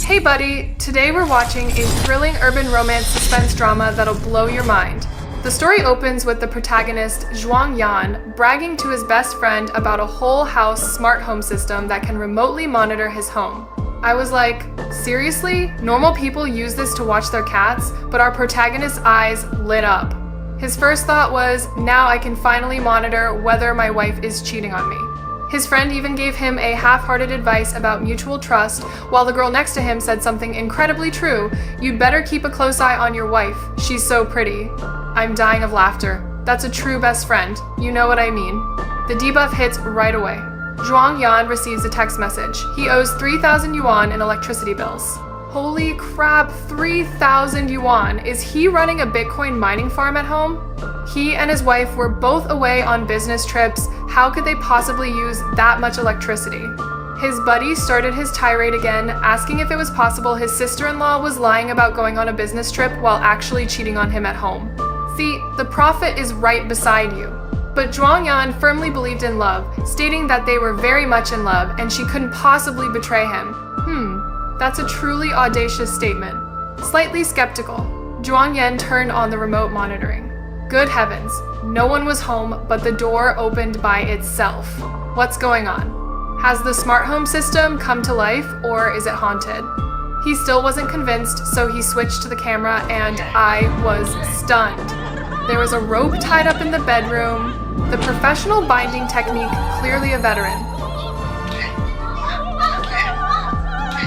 Hey buddy, today we're watching a thrilling urban romance suspense drama that'll blow your mind. The story opens with the protagonist, Zhuang Yan, bragging to his best friend about a whole house smart home system that can remotely monitor his home. I was like, seriously? Normal people use this to watch their cats, but our protagonist's eyes lit up. His first thought was, now I can finally monitor whether my wife is cheating on me. His friend even gave him a half-hearted advice about mutual trust, while the girl next to him said something incredibly true: you'd better keep a close eye on your wife, she's so pretty. I'm dying of laughter. That's a true best friend, you know what I mean. The debuff hits right away. Zhuang Yan receives a text message. He owes 3,000 yuan in electricity bills. Holy crap, 3,000 yuan. Is he running a Bitcoin mining farm at home? He and his wife were both away on business trips. How could they possibly use that much electricity? His buddy started his tirade again, asking if it was possible his sister-in-law was lying about going on a business trip while actually cheating on him at home. See, the prophet is right beside you. But Zhuang Yan firmly believed in love, stating that they were very much in love and she couldn't possibly betray him. That's a truly audacious statement. Slightly skeptical, Zhuang Yan turned on the remote monitoring. Good heavens, no one was home, but the door opened by itself. What's going on? Has the smart home system come to life, or is it haunted? He still wasn't convinced, so he switched to the camera, and I was stunned. There was a rope tied up in the bedroom. The professional binding technique, clearly a veteran.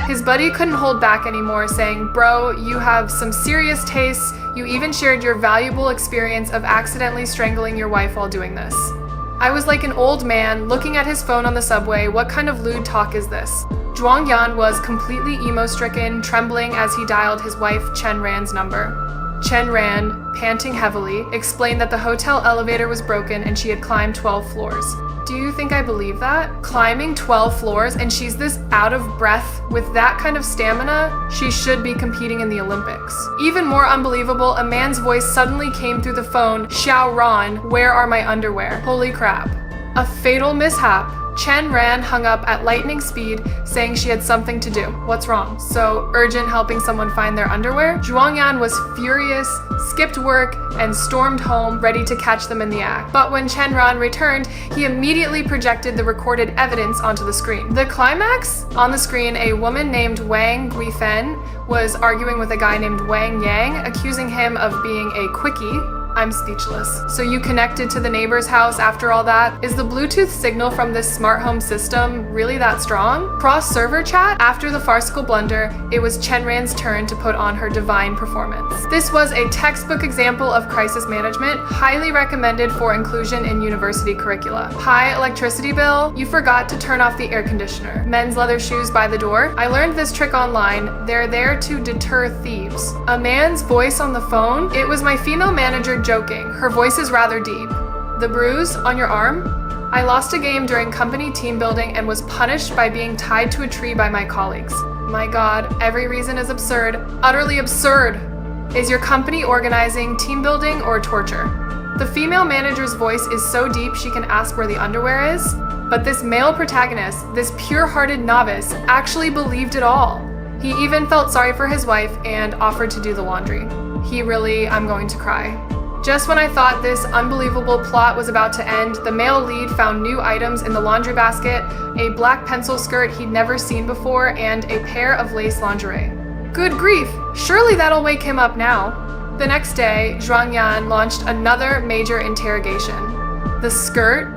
His buddy couldn't hold back anymore, saying, "Bro, you have some serious tastes. You even shared your valuable experience of accidentally strangling your wife while doing this." I was like an old man looking at his phone on the subway. What kind of lewd talk is this? Zhuang Yan was completely emo-stricken, trembling as he dialed his wife Chen Ran's number. Chen Ran, panting heavily, explained that the hotel elevator was broken and she had climbed 12 floors. Do you think I believe that? Climbing 12 floors and she's this out of breath with that kind of stamina? She should be competing in the Olympics. Even more unbelievable, a man's voice suddenly came through the phone. "Xiao Ran, where are my underwear?" Holy crap. A fatal mishap. Chen Ran hung up at lightning speed, saying she had something to do. What's wrong? So urgent helping someone find their underwear? Zhuang Yan was furious, skipped work, and stormed home, ready to catch them in the act. But when Chen Ran returned, he immediately projected the recorded evidence onto the screen. The climax? On the screen, a woman named Wang Guifen was arguing with a guy named Wang Yang, accusing him of being a quickie. I'm speechless. So you connected to the neighbor's house after all that? Is the Bluetooth signal from this smart home system really that strong? Cross-server chat? After the farcical blunder, it was Chen Ran's turn to put on her divine performance. This was a textbook example of crisis management, highly recommended for inclusion in university curricula. High electricity bill? You forgot to turn off the air conditioner. Men's leather shoes by the door? I learned this trick online. They're there to deter thieves. A man's voice on the phone? It was my female manager joking. Her voice is rather deep. The bruise on your arm? I lost a game during company team building and was punished by being tied to a tree by my colleagues. My God, every reason is absurd. Utterly absurd. Is your company organizing team building or torture? The female manager's voice is so deep she can ask where the underwear is. But this male protagonist, this pure-hearted novice, actually believed it all. He even felt sorry for his wife and offered to do the laundry. I'm going to cry. Just when I thought this unbelievable plot was about to end, the male lead found new items in the laundry basket, a black pencil skirt he'd never seen before, and a pair of lace lingerie. Good grief, surely that'll wake him up now. The next day, Zhuang Yan launched another major interrogation. The skirt?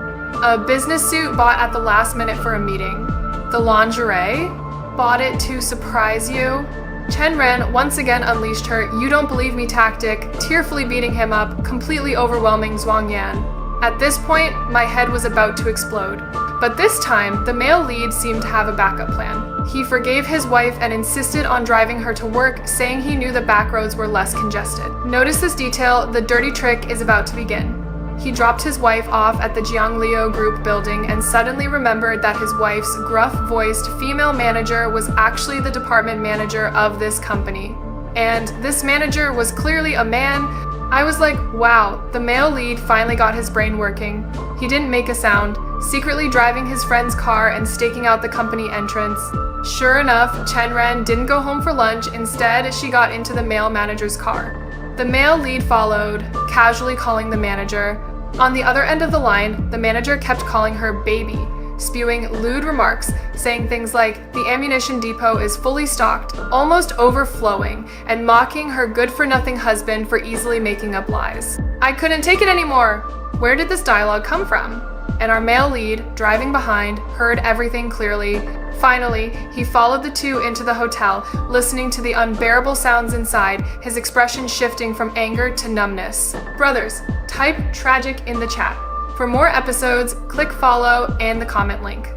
A business suit bought at the last minute for a meeting. The lingerie? Bought it to surprise you? Chen Ran once again unleashed her "you don't believe me" tactic, tearfully beating him up, completely overwhelming Zhuang Yan. At this point, my head was about to explode. But this time, the male lead seemed to have a backup plan. He forgave his wife and insisted on driving her to work, saying he knew the back roads were less congested. Notice this detail, the dirty trick is about to begin. He dropped his wife off at the Jiangliu Group building and suddenly remembered that his wife's gruff-voiced female manager was actually the department manager of this company. And this manager was clearly a man. I was like, wow, the male lead finally got his brain working. He didn't make a sound, secretly driving his friend's car and staking out the company entrance. Sure enough, Chen Ren didn't go home for lunch. Instead, she got into the male manager's car. The male lead followed, casually calling the manager. On the other end of the line, the manager kept calling her baby, spewing lewd remarks, saying things like the ammunition depot is fully stocked, almost overflowing, and mocking her good-for-nothing husband for easily making up lies. I couldn't take it anymore. Where did this dialogue come from? And our male lead, driving behind, heard everything clearly. Finally, he followed the two into the hotel, listening to the unbearable sounds inside, his expression shifting from anger to numbness. Brothers, type tragic in the chat. For more episodes, click follow and the comment link.